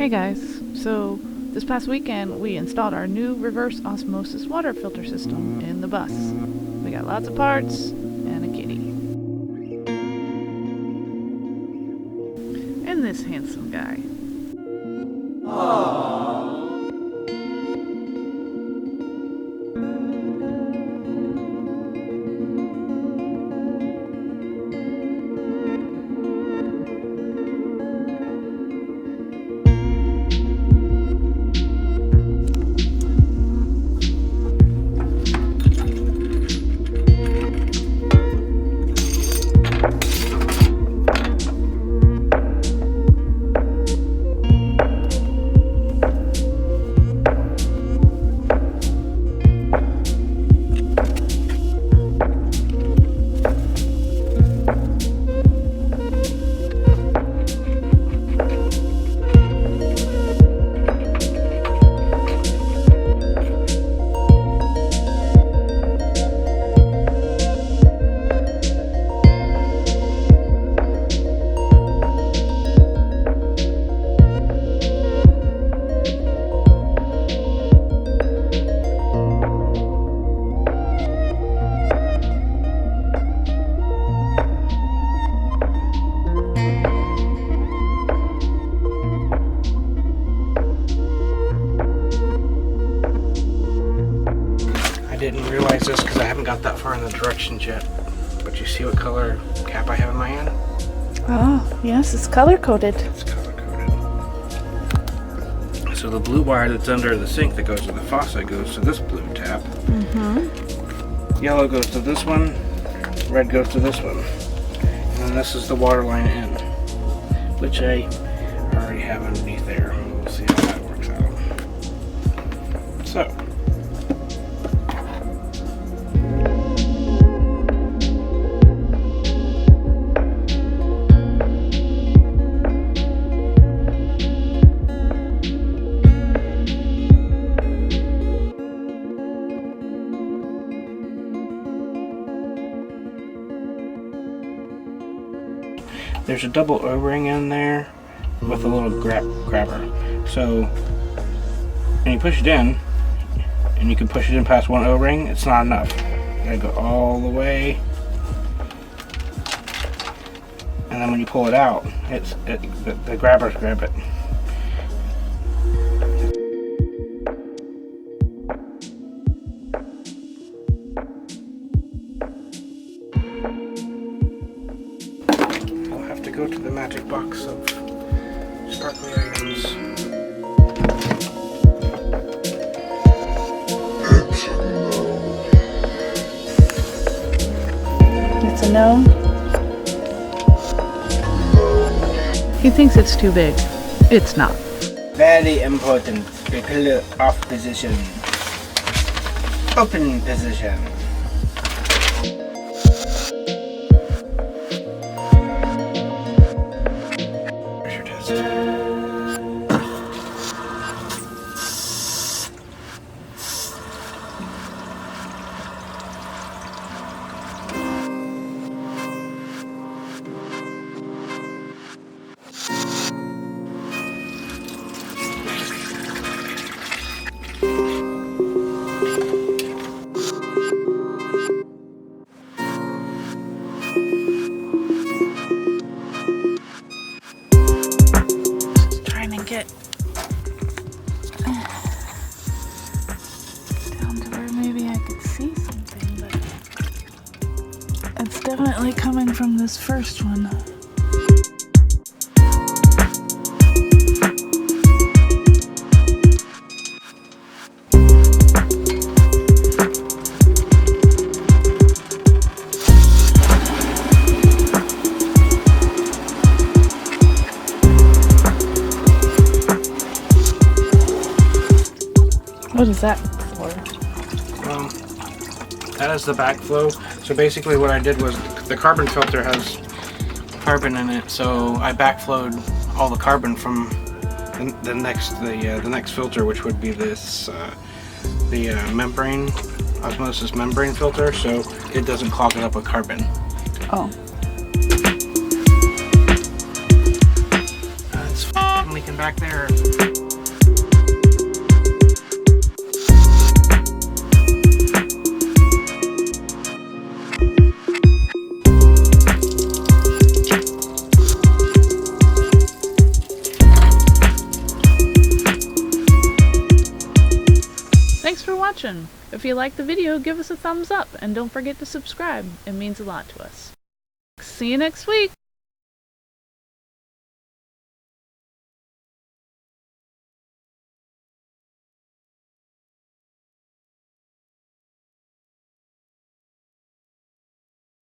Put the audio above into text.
Hey guys, so this past weekend we installed our new reverse osmosis water filter system in the bus. We got lots of parts and a kitty. And this handsome guy. I didn't realize this because I haven't got that far in the directions yet, but you see what color cap I have in my hand? Oh, yes, it's color coded. It's color coded. So the blue wire that's under the sink that goes to the faucet goes to this blue tap. Yellow goes to this one, red goes to this one. And then this is the water line in, which I already have underneath there. We'll see how that works out. So, there's a double O-ring in there with a little grabber. So, and you push it in, and you can push it in past one O-ring. It's not enough. You gotta go all the way, and then when you pull it out, the grabbers grab it. To go to the magic box of sparkly items. It's a no. He thinks it's too big. It's not. Very important. The color off position. Open position. Get down to where maybe I could see something, but it's definitely coming from this first one. What is that for? That is the backflow. So basically what I did was the carbon filter has carbon in it, so I backflowed all the carbon from the next filter, which would be this the membrane osmosis membrane filter, so it doesn't clog it up with carbon. Oh. It's something leaking back there. Thanks for watching. If you liked the video, give us a thumbs up and don't forget to subscribe. It means a lot to us. See you next week.